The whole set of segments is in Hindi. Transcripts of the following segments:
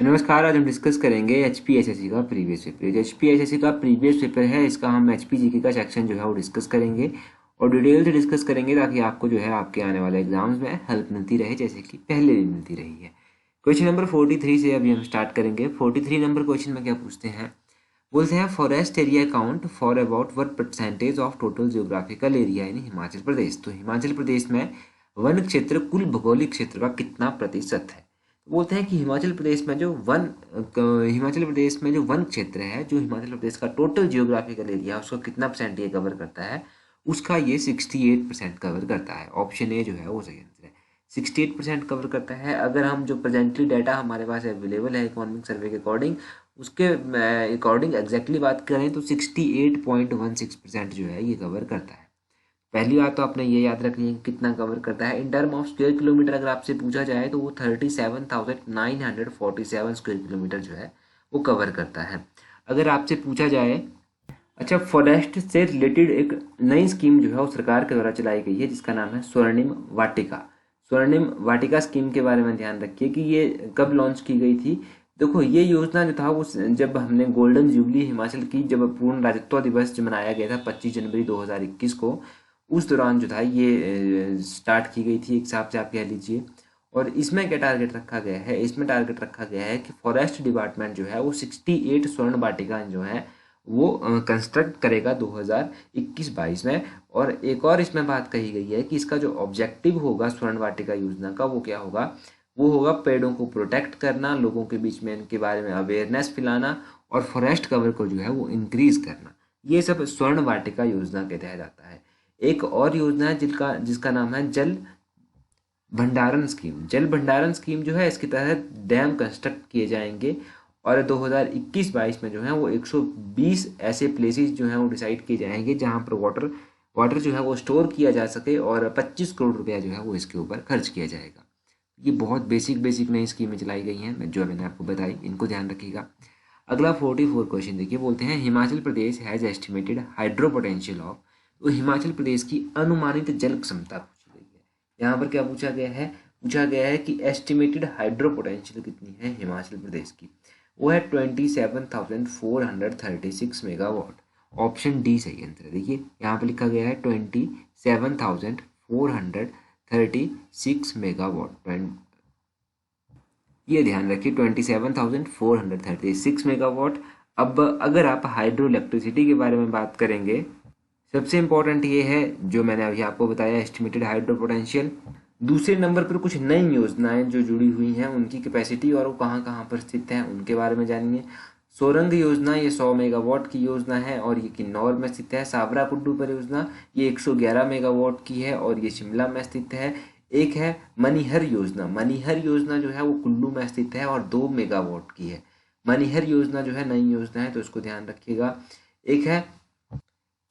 नमस्कार। आज हम डिस्कस करेंगे एचपीएसएससी का प्रीवियस पेपर। एचपीएसएससी का प्रीवियस पेपर है, इसका हम एचपीजीके का सेक्शन जो है वो डिस्कस करेंगे और डिटेल से डिस्कस करेंगे ताकि आपको जो है आपके आने वाले एग्जाम्स में हेल्प मिलती रहे, जैसे कि पहले भी मिलती रही है। क्वेश्चन नंबर 43 से अभी हम स्टार्ट करेंगे। 43 नंबर क्वेश्चन में क्या पूछते हैं, बोलते हैं forest area account for about what percentage of total geographical area in Himachal Pradesh. तो हिमाचल प्रदेश में वन क्षेत्र कुल भौगोलिक क्षेत्र का कितना प्रतिशत है। बोलते हैं कि हिमाचल प्रदेश में जो वन क्षेत्र है, जो हिमाचल प्रदेश का टोटल जियोग्राफिकल एरिया है, उसका कितना परसेंट ये कवर करता है। उसका ये 68% कवर करता है। ऑप्शन ए जो है वो सही आंसर है। 68% कवर करता है। अगर हम जो प्रेजेंटली डाटा हमारे पास अवेलेबल है इकोनॉमिक सर्वे के अकॉर्डिंग, उसके अकॉर्डिंग एग्जैक्टली बात करें तो 68.16% जो है ये कवर करता है। पहली बात तो आपने ये याद रखनी है कि कितना कवर करता है। In term of square kilometre अगर आपसे पूछा जाए तो वो 37,947 स्क्वायर किलोमीटर जो है वो कवर करता है। अगर आपसे पूछा जाए, अच्छा, फॉरेस्ट से रिलेटेड एक नई स्कीम जो है वो सरकार के द्वारा चलाई गई है जिसका नाम है स्वर्णिम वाटिका। स्वर्णिम वाटिका स्कीम के बारे में ध्यान रखिए कि ये कब लॉन्च की गई थी। देखो, ये योजना जो था वो जब हमने गोल्डन जुबली हिमाचल की जब पूर्ण राज्यत्व दिवस जो मनाया गया था 25 जनवरी 2021 को, उस दौरान जो था ये स्टार्ट की गई थी, एक हिसाब से आप कह लीजिए। और इसमें क्या टारगेट रखा गया है, इसमें टारगेट रखा गया है कि फॉरेस्ट डिपार्टमेंट जो है वो 68 स्वर्ण वाटिका जो है वो कंस्ट्रक्ट करेगा 2021-22 में। और एक और इसमें बात कही गई है कि इसका जो ऑब्जेक्टिव होगा स्वर्ण वाटिका योजना का, वो क्या होगा, वो होगा पेड़ों को प्रोटेक्ट करना, लोगों के बीच में इनके बारे में अवेयरनेस फैलाना और फॉरेस्ट कवर को जो है वो इंक्रीज करना। ये सब स्वर्ण वाटिका योजना के तहत आता है। एक और योजना है जिसका जिसका नाम है जल भंडारण स्कीम। जल भंडारण स्कीम जो है, इसके तहत डैम कंस्ट्रक्ट किए जाएंगे और 2021-22 में जो है वो 120 ऐसे प्लेसेस जो हैं वो डिसाइड किए जाएंगे जहां पर वाटर जो है वो स्टोर किया जा सके और 25 करोड़ रुपया जो है वो इसके ऊपर खर्च किया जाएगा। ये बहुत बेसिक नई स्कीमें चलाई गई हैं जो मैंने आपको बताई, इनको ध्यान रखिएगा। अगला 44 क्वेश्चन देखिए, बोलते हैं Himachal Pradesh has estimated hydro potential of. तो हिमाचल प्रदेश की अनुमानित जल क्षमता पूछी गई है। यहाँ पर क्या पूछा गया है कि एस्टिमेटेड हाइड्रो पोटेंशियल कितनी है हिमाचल प्रदेश की। वो है 27,436 मेगावाट। ऑप्शन डी सही आंसर है। देखिए यहाँ पे लिखा गया है 27,436 मेगावाट। ये ध्यान रखिए 27,436 मेगावाट। अब अगर आप हाइड्रो इलेक्ट्रिसिटी के बारे में बात करेंगे, सबसे इंपॉर्टेंट ये है जो मैंने अभी आपको बताया, एस्टिमेटेड हाइड्रो पोटेंशियल। दूसरे नंबर पर कुछ नई योजनाएं जो जुड़ी हुई हैं, उनकी कैपेसिटी और वो कहाँ कहाँ पर स्थित हैं उनके बारे में जानिए। सोरंग योजना, ये 100 मेगावाट की योजना है और ये किन्नौर में स्थित है। सावरा कुड्डू परियोजना, ये 111 मेगावाट की है और ये शिमला में स्थित है। एक है मणिहर योजना। मणिहर योजना जो है वो कुल्लू में स्थित है और 2 मेगावाट की है। मणिहर योजना जो है नई योजना है, तो इसको ध्यान रखिएगा। एक है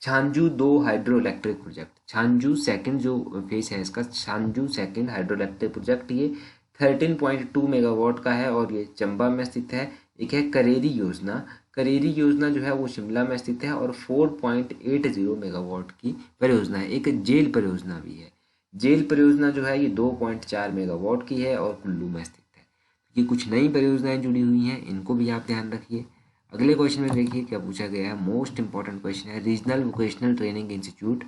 छांजू 2 हाइड्रो इलेक्ट्रिक प्रोजेक्ट। छांजू सेकंड जो फेस है इसका, छांजू सेकंड हाइड्रो इलेक्ट्रिक प्रोजेक्ट, ये 13.2 मेगावाट का है और ये चंबा में स्थित है। एक है करेरी योजना। करेरी योजना जो है वो शिमला में स्थित है और 4.80 मेगावाट की परियोजना है। एक जेल परियोजना भी है। जेल परियोजना जो है ये 2.4 मेगावाट की है और कुल्लू में स्थित है। ये कुछ नई परियोजनाएं जुड़ी हुई हैं, इनको भी आप ध्यान रखिए। अगले क्वेश्चन में देखिए क्या पूछा गया है। मोस्ट इंपॉर्टेंट क्वेश्चन है, regional vocational training institute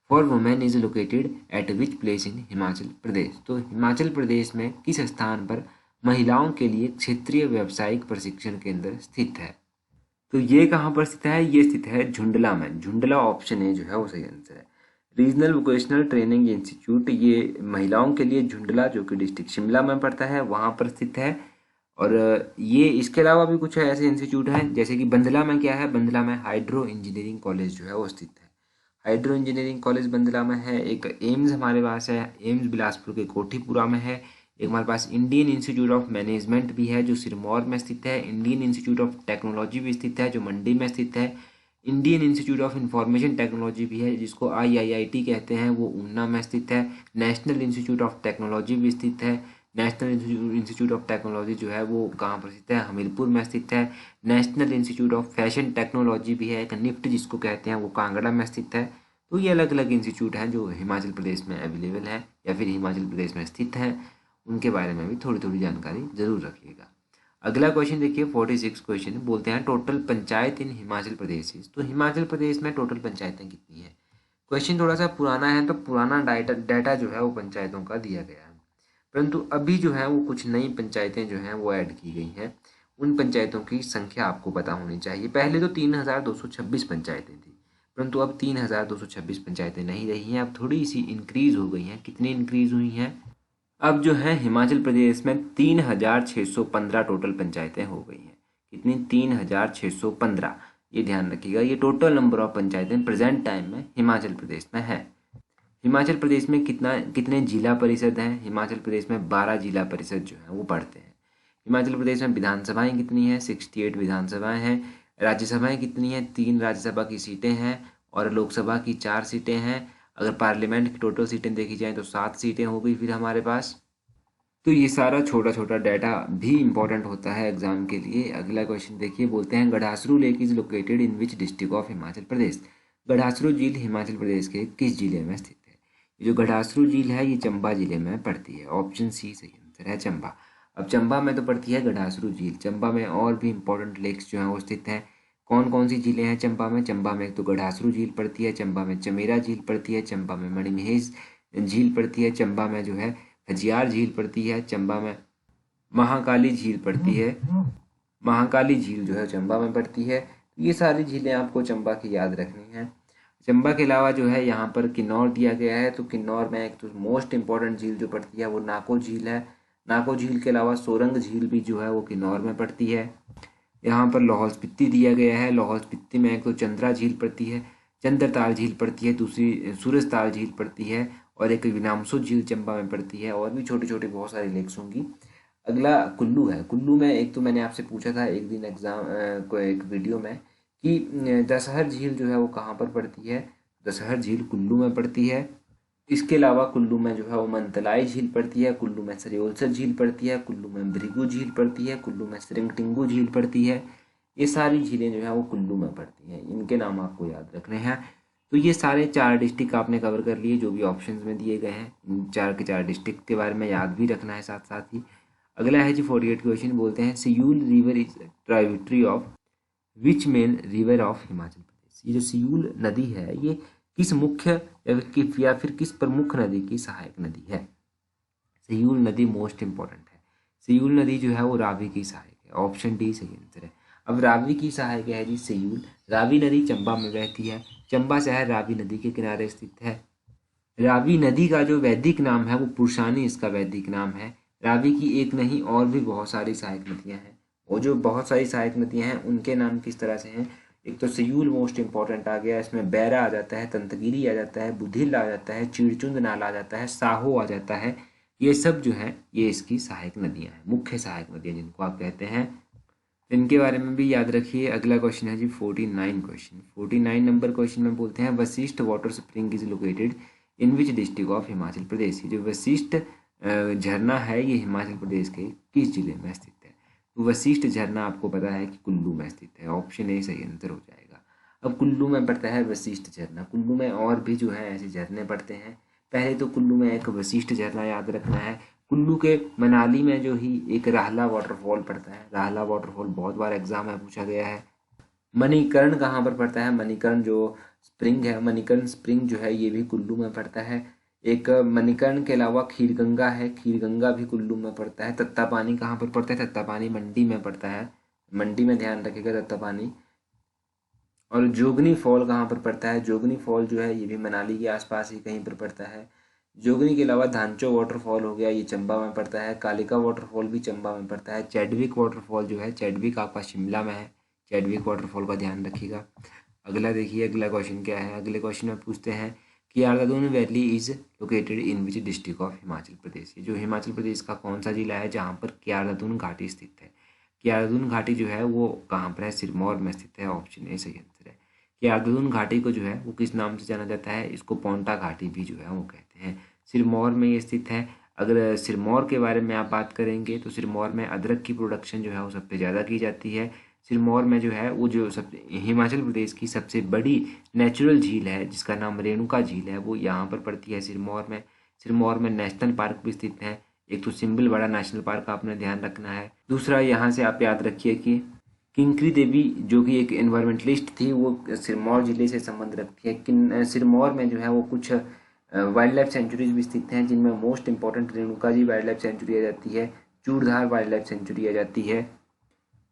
for women is located at which place in Himachal Pradesh. तो हिमाचल प्रदेश में किस स्थान पर महिलाओं के लिए क्षेत्रीय व्यावसायिक प्रशिक्षण केंद्र स्थित है। तो ये कहाँ पर स्थित है, ये स्थित है झुंडला में। झुंडला ऑप्शन ए जो है वो सही आंसर है। रीजनल वोकेशनल ट्रेनिंग इंस्टीट्यूट ये महिलाओं के लिए झुंडला, जो कि डिस्ट्रिक्ट शिमला में पड़ता है, वहाँ पर स्थित है। और ये इसके अलावा भी कुछ ऐसे इंस्टीट्यूट हैं, जैसे कि बंदला में क्या है, बंदला में हाइड्रो इंजीनियरिंग कॉलेज जो है वो स्थित है। हाइड्रो इंजीनियरिंग कॉलेज बंदला में है। एक एम्स हमारे पास है, एम्स बिलासपुर के कोठीपुरा में है। एक हमारे पास इंडियन इंस्टीट्यूट ऑफ मैनेजमेंट भी है जो सिरमौर में स्थित है। इंडियन इंस्टीट्यूट ऑफ टेक्नोलॉजी भी स्थित है जो मंडी में स्थित है। Indian institute of information technology भी है जिसको IIIT कहते हैं, वो ऊना में स्थित है। नेशनल इंस्टीट्यूट ऑफ टेक्नोलॉजी भी स्थित है। नेशनल इंस्टीट्यूट ऑफ टेक्नोलॉजी जो है वो कहाँ पर स्थित है, हमीरपुर में स्थित है। National institute of fashion technology भी है, एक निफ्ट जिसको कहते हैं, वो कांगड़ा में स्थित है। तो ये अलग अलग इंस्टीट्यूट हैं जो हिमाचल प्रदेश में अवेलेबल है या फिर हिमाचल प्रदेश में स्थित है। उनके बारे में भी थोड़ी थोड़ी जानकारी जरूर रखिएगा। अगला क्वेश्चन देखिए 46 क्वेश्चन, बोलते हैं टोटल पंचायत इन हिमाचल प्रदेश। तो हिमाचल प्रदेश में टोटल पंचायतें कितनी है। क्वेश्चन थोड़ा सा पुराना है, तो पुराना डाटा जो है वो पंचायतों का दिया गया है, परंतु अभी जो है वो कुछ नई पंचायतें जो हैं वो ऐड की गई हैं। उन पंचायतों की संख्या आपको पता होनी चाहिए। पहले तो 3226 पंचायतें थी, परंतु अब 3226 पंचायतें नहीं रही हैं, अब थोड़ी सी इंक्रीज हो गई हैं। कितनी इंक्रीज हुई हैं, अब जो है हिमाचल प्रदेश में 3615 टोटल पंचायतें हो गई हैं। कितनी, 3615। ये ध्यान रखिएगा, ये टोटल नंबर ऑफ पंचायतें प्रेजेंट टाइम में हिमाचल प्रदेश में है। हिमाचल प्रदेश में कितने जिला परिषद हैं। हिमाचल प्रदेश में 12 जिला परिषद जो हैं वो पढ़ते हैं। हिमाचल प्रदेश में विधानसभाएं कितनी हैं, 68 विधानसभाएं हैं। राज्यसभाएं कितनी हैं, 3 राज्यसभा की सीटें हैं और लोकसभा की 4 सीटें हैं। अगर पार्लियामेंट की टोटल सीटें देखी जाएँ तो 7 सीटें हो गई फिर हमारे पास। तो ये सारा छोटा छोटा डाटा भी इंपॉर्टेंट होता है एग्जाम के लिए। अगला क्वेश्चन देखिए, बोलते हैं Garhasru lake is located in which district of Himachal Pradesh. Garhasru झील हिमाचल प्रदेश के किस जिले में स्थित है। ये जो गढ़ासरू झील है ये चंबा जिले में पड़ती है। ऑप्शन सी सही आंसर है, चंबा। अब चंबा में तो पड़ती है गढ़ासरू झील। चंबा में और भी इंपॉर्टेंट लेक्स जो हैं वो स्थित हैं। कौन कौन सी झीलें हैं चंबा में। चंबा में एक तो गढ़ासरू झील पड़ती है, चंबा में चमेरा झील पड़ती है, चंबा में मणिमहेश झील पड़ती है, चंबा में जो है खजियार झील पड़ती है, चंबा में महाकाली झील पड़ती है। महाकाली झील जो है चंबा में पड़ती है। ये सारी झीलें आपको चंबा की याद रखनी है। चंबा के अलावा जो है यहाँ पर किन्नौर दिया गया है, तो किन्नौर में एक तो मोस्ट इंपॉर्टेंट झील जो पड़ती है वो नाको झील है। नाको झील के अलावा सोरंग झील भी जो है वो किन्नौर में पड़ती है। यहाँ पर लाहौल स्पीति दिया गया है। लाहौल स्पीति में एक तो चंद्रा झील पड़ती है, चंद्रताल झील पड़ती है, दूसरी सूरजताल झील पड़ती है और एक विनामसू झील चंबा में पड़ती है। और भी छोटी छोटी बहुत सारी लेक्स होंगी। अगला कुल्लू है। कुल्लू में एक तो मैंने आपसे पूछा था एक दिन एग्जाम को एक वीडियो में कि दशहर झील जो है वो कहाँ पर पड़ती है। दशहर झील कुल्लू में पड़ती है। इसके अलावा कुल्लू में जो है वो मंतलाई झील पड़ती है, कुल्लू में सरियोलसर झील पड़ती है, कुल्लू में भृगु झील पड़ती है, कुल्लू में सरिंगटिंगू झील पड़ती है। ये सारी झीलें जो है वो कुल्लू में पड़ती हैं। इनके नाम आपको याद रखने हैं। तो ये सारे 4 डिस्ट्रिक्ट आपने कवर कर लिए जो भी ऑप्शंस में दिए गए हैं। इन 4 के 4 डिस्ट्रिक्ट के बारे में याद भी रखना है साथ साथ ही। अगला है जी 48 क्वेश्चन, बोलते हैं Siul river is tributary of which main river of Himachal Pradesh. ये जो सियूल नदी है ये किस मुख्य या फिर किस प्रमुख नदी की सहायक नदी है। सियूल नदी मोस्ट इंपॉर्टेंट है। सियूल नदी जो है वो रावी की सहायक है। ऑप्शन डी सही आंसर है। अब रावी की सहायक है जी सियूल। रावी नदी चंबा में बहती है। चंबा शहर रावी नदी के किनारे स्थित है। रावी नदी का जो वैदिक नाम है वो पुरुषानी इसका वैदिक नाम है। रावी की एक नहीं और भी बहुत सारी सहायक नदियां हैं। वो जो बहुत सारी सहायक नदियां हैं उनके नाम किस तरह से हैं। एक तो सियूल मोस्ट इंपॉर्टेंट आ गया, इसमें बैरा आ जाता है, तंतगिरी आ जाता है, बुधिल आ जाता है, चिड़चुंद नाला आ जाता है, साहो आ जाता है। ये सब जो है ये इसकी सहायक नदियां हैं, मुख्य सहायक नदियां जिनको आप कहते हैं। इनके बारे में भी याद रखिए। अगला क्वेश्चन है जी 49 क्वेश्चन। 49 नंबर क्वेश्चन में बोलते हैं Vashisht water spring is located in which district of Himachal Pradesh. ये जो वशिष्ठ झरना है ये हिमाचल प्रदेश के किस जिले में स्थित है। तो वशिष्ठ झरना आपको पता है कि कुल्लू में स्थित है। ऑप्शन ए सही आंसर हो जाएगा। अब कुल्लू में पड़ता है वशिष्ठ झरना। कुल्लू में और भी जो है ऐसे झरने पड़ते हैं। पहले तो कुल्लू में एक वशिष्ठ झरना याद रखना है। कुल्लू के मनाली में जो ही एक राहला वाटरफॉल पड़ता है। राहला वाटरफॉल बहुत बार एग्जाम में पूछा गया है। मणिकर्ण कहाँ पर पड़ता है। मणिकर्ण जो स्प्रिंग है, मणिकर्ण स्प्रिंग जो है ये भी कुल्लू में पड़ता है। एक मणिकर्ण के अलावा खीरगंगा है, खीरगंगा भी कुल्लू में पड़ता है। तत्तापानी कहाँ पर पड़ता है। तत्तापानी मंडी में पड़ता है। मंडी में ध्यान रखिएगा तत्तापानी। और जोगनी फॉल कहाँ पर पड़ता है। जोगनी फॉल जो है ये भी मनाली के आसपास ही कहीं पर पड़ता है। जोगनी के अलावा धांचो वाटरफॉल हो गया, ये चंबा में पड़ता है। कालिका वाटरफॉल भी चंबा में पड़ता है। चैडविक वाटरफॉल जो है, चैडविक आपका शिमला में है। चैडविक वाटरफॉल का ध्यान रखिएगा। अगला देखिए अगला क्वेश्चन क्या है। अगले क्वेश्चन में पूछते हैं Kiardadun valley is located in which district of Himachal Pradesh. ये जो हिमाचल प्रदेश का कौन सा जिला है जहाँ पर कियारादून घाटी स्थित है। कियारादून घाटी जो है वो कहाँ पर है, सिरमौर में स्थित है। ऑप्शन ए सही आंसर है। कियारादून घाटी को जो है वो किस नाम से जाना जाता है, इसको पोंटा घाटी भी जो है वो कहते हैं। सिरमौर में ये स्थित है। अगर सिरमौर के बारे में आप बात करेंगे तो सिरमौर में अदरक की प्रोडक्शन जो है वो सबसे ज़्यादा की जाती है। सिरमौर में जो है वो जो सब हिमाचल प्रदेश की सबसे बड़ी नेचुरल झील है जिसका नाम रेणुका झील है वो यहाँ पर पड़ती है सिरमौर में। सिरमौर में नेशनल पार्क भी स्थित है। एक तो सिंबलवाड़ा नेशनल पार्क का आपने ध्यान रखना है। दूसरा यहाँ से आप याद रखिए कि किंकरी देवी जो कि एक एनवायरमेंटलिस्ट थी, वो सिरमौर जिले से संबंध रखती है। सिरमौर में जो है वो कुछ वाइल्ड लाइफ सेंचुरीज भी स्थित हैं, जिनमें most important Renuka ji wild life sanctuary आ जाती है, चूड़धार वाइल्ड लाइफ सेंचुरी आ जाती है।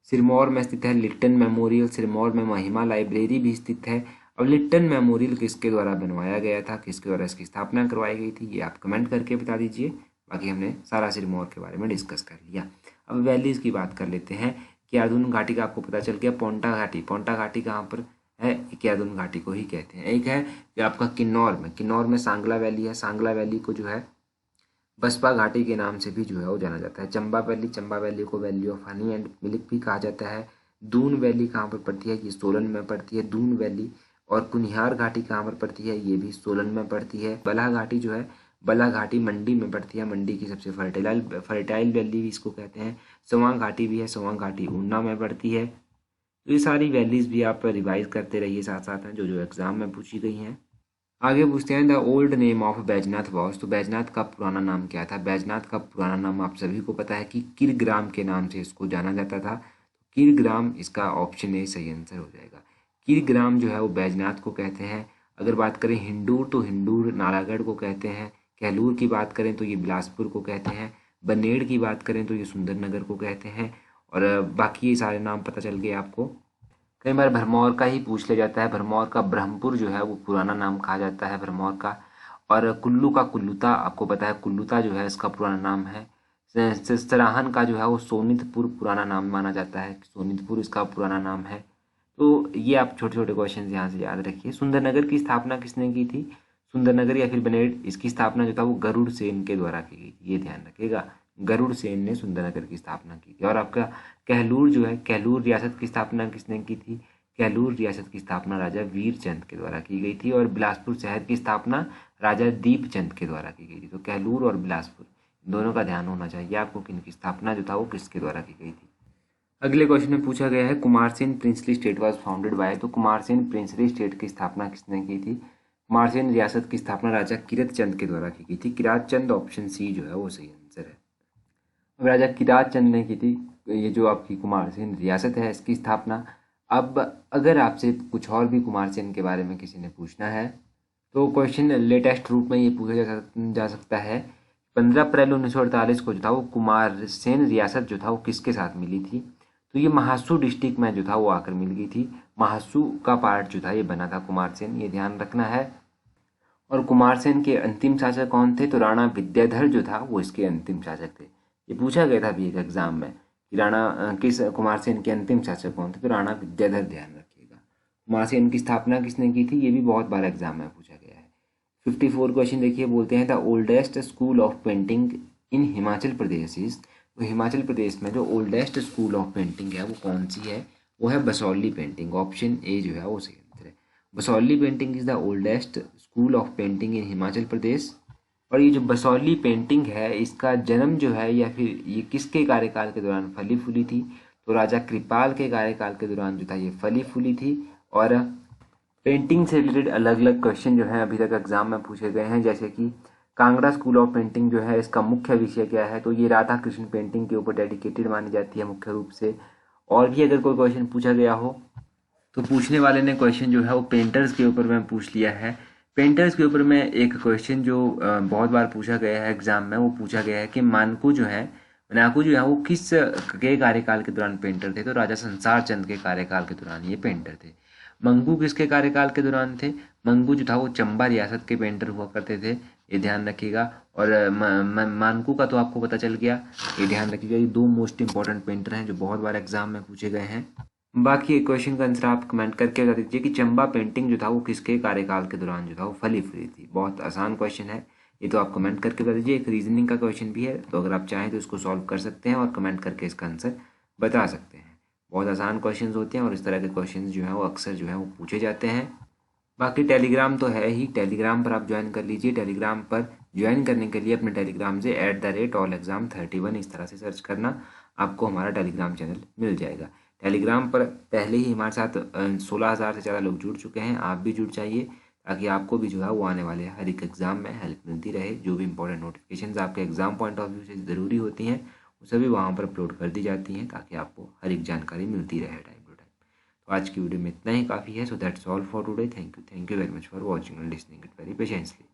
सिरमौर में स्थित है लिट्टन मेमोरियल, सिरमौर में महिमा लाइब्रेरी भी स्थित है। अब लिट्टन मेमोरियल किसके द्वारा बनवाया गया था, किसके द्वारा इसकी स्थापना करवाई गई थी, ये आप कमेंट करके बता दीजिए। बाकी हमने सारा सिरमौर के बारे में डिस्कस कर लिया। अब वैलीज की बात कर लेते हैं। कियादुन घाटी का आपको पता चल गया। पोंटा घाटी, पोंटा घाटी कहाँ पर है, कियादुन घाटी को ही कहते हैं। एक है कि आपका किन्नौर में सांगला वैली है, सांगला वैली को जो है बसपा घाटी के नाम से भी जो है वो जाना जाता है। चंबा वैली को valley of honey and milk भी कहा जाता है। दून वैली कहाँ पर पड़ती है, ये सोलन में पड़ती है, दून वैली। और कुनिहार घाटी कहाँ पर पड़ती है, ये भी सोलन में पड़ती है। बलहा घाटी जो है, बलहा घाटी मंडी में पड़ती है, मंडी की सबसे फर्टाइल वैली भी इसको कहते हैं। सवांग घाटी भी है, सवांग घाटी ऊना में पड़ती है। तो ये सारी वैलीज भी आप रिवाइज करते रहिए साथ साथ में, जो जो एग्जाम में पूछी गई हैं। आगे पूछते हैं the old name of Baijnath was, तो बैजनाथ का पुराना नाम क्या था। बैजनाथ का पुराना नाम आप सभी को पता है कि किरग्राम के नाम से इसको जाना जाता था। किरग्राम इसका ऑप्शन ए सही आंसर हो जाएगा। किरग्राम जो है वो बैजनाथ को कहते हैं। अगर बात करें हिंडूर, तो हिंडूर नालागढ़ को कहते हैं। कहलूर की बात करें तो ये बिलासपुर को कहते हैं। बनेड़ की बात करें तो ये सुंदरनगर को कहते हैं। और बाकी ये सारे नाम पता चल गए आपको। कई बार भरमौर का ही पूछ लिया जाता है। भरमौर का ब्रह्मपुर जो है वो पुराना नाम कहा जाता है भरमौर का। और कुल्लू का कुल्लूता, आपको पता है कुल्लूता जो है इसका पुराना नाम है। सराहन का जो है वो सोनितपुर पुराना नाम माना जाता है, सोनितपुर इसका पुराना नाम है। तो ये आप छोटे छोटे क्वेश्चन यहाँ से याद रखिए। सुंदरनगर की स्थापना किसने की थी, सुंदरनगर या फिर बनेड़, इसकी स्थापना जो था वो गरुड़ सेन के द्वारा की गई थी, ये ध्यान रखिएगा। गरुड़ सेन ने सुंदरनगर की स्थापना की थी। और आपका कहलूर जो है, कहलूर रियासत की स्थापना किसने की थी, कहलूर रियासत की स्थापना राजा वीरचंद के द्वारा की गई थी। और बिलासपुर शहर की स्थापना राजा दीपचंद के द्वारा की गई थी। तो कहलूर और बिलासपुर दोनों का ध्यान होना चाहिए आपको कि इनकी स्थापना जो था वो किसके द्वारा की गई थी। अगले क्वेश्चन में पूछा गया है Kumarsain princely state was founded by, तो कुमारसेन प्रिंसली स्टेट की स्थापना किसने की थी। कुमारसेन रियासत की स्थापना राजा किरत चंद के द्वारा की गई थी। किरात चंद, ऑप्शन सी जो है वो सही आंसर है। अब राजा किरात चंद ने की थी ये जो आपकी कुमारसेन रियासत है इसकी स्थापना। अब अगर आपसे कुछ और भी कुमारसेन के बारे में किसी ने पूछना है तो क्वेश्चन लेटेस्ट रूप में ये पूछा जा सकता है। 15 अप्रैल 1948 को जो था वो कुमारसेन रियासत जो था वो किसके साथ मिली थी, तो ये महासू डिस्ट्रिक्ट में जो था वो आकर मिल गई थी। महासू का पार्ट जो था ये बना था कुमारसेन, ये ध्यान रखना है। और कुमारसेन के अंतिम शासक कौन थे, तो राणा विद्याधर जो था वो इसके अंतिम शासक थे। ये पूछा गया था अभी एक एग्जाम में कि किस कुमारसेन के अंतिम शासक कौन थे, तो राणा विद्याधर, ध्यान रखिएगा। कुमारसेन की स्थापना किसने की थी, ये भी बहुत बार एग्जाम में पूछा गया है। 54 क्वेश्चन देखिए, बोलते हैं the oldest school of painting in Himachal Pradesh is, तो हिमाचल प्रदेश में जो ओल्डेस्ट स्कूल ऑफ पेंटिंग है वो कौन सी है, वो है बसौली पेंटिंग। ऑप्शन ए जो है वो सही आंसर है। Basohli painting is the oldest school of painting in Himachal Pradesh. और ये जो बसौली पेंटिंग है इसका जन्म जो है या फिर ये किसके कार्यकाल के दौरान फली फूली थी, तो राजा कृपाल के कार्यकाल के दौरान जो था ये फली फूली थी। और पेंटिंग से रिलेटेड अलग अलग क्वेश्चन जो है अभी तक एग्जाम में पूछे गए हैं, जैसे कि कांगड़ा स्कूल ऑफ पेंटिंग जो है इसका मुख्य विषय क्या है, तो ये राधा कृष्ण पेंटिंग के ऊपर डेडिकेटेड मानी जाती है मुख्य रूप से। और भी अगर कोई क्वेश्चन पूछा गया हो तो पूछने वाले ने क्वेश्चन जो है वो पेंटर्स के ऊपर में पूछ लिया है। पेंटर्स के ऊपर में एक क्वेश्चन जो बहुत बार पूछा गया है एग्जाम में, वो पूछा गया है कि मानकू जो है वो किस के कार्यकाल के दौरान पेंटर थे, तो राजा संसार चंद के कार्यकाल के दौरान ये पेंटर थे। मंगू किसके कार्यकाल के दौरान थे, मंगू जो था वो चंबा रियासत के पेंटर हुआ करते थे, ये ध्यान रखिएगा। और मानकू का तो आपको पता चल गया, ये ध्यान रखिएगा। ये दो मोस्ट इंपॉर्टेंट पेंटर हैं जो बहुत बार एग्जाम में पूछे गए हैं। बाकी एक क्वेश्चन का आंसर आप कमेंट करके बता दीजिए कि चंबा पेंटिंग जो था वो किसके कार्यकाल के दौरान जो था वो फली फूली थी। बहुत आसान क्वेश्चन है ये, तो आप कमेंट करके बता दीजिए। एक रीजनिंग का क्वेश्चन भी है, तो अगर आप चाहें तो इसको सॉल्व कर सकते हैं और कमेंट करके इसका आंसर बता सकते हैं। बहुत आसान क्वेश्चन होते हैं और इस तरह के क्वेश्चन जो है वो अक्सर जो है वो पूछे जाते हैं। बाकी टेलीग्राम तो है ही, टेलीग्राम पर आप ज्वाइन कर लीजिए। टेलीग्राम पर ज्वाइन करने के लिए अपने टेलीग्राम से @allexam31 इस तरह से सर्च करना, आपको हमारा टेलीग्राम चैनल मिल जाएगा। टेलीग्राम पर पहले ही हमारे साथ 16,000 से ज़्यादा लोग जुड़ चुके हैं, आप भी जुड़ जाइए। ताकि आपको भी जो है वो आने वाले हर एक एग्ज़ाम में हेल्प मिलती रहे। जो भी इंपॉर्टेंट नोटिफिकेशंस आपके एग्ज़ाम पॉइंट ऑफ व्यू से ज़रूरी होती हैं वो सभी वहाँ पर अपलोड कर दी जाती हैं, ताकि आपको हर एक जानकारी मिलती रहे टाइम टू टाइम। तो आज की वीडियो में इतना ही काफ़ी है। So that's all for today. Thank you very much for watching and listening it very patiently.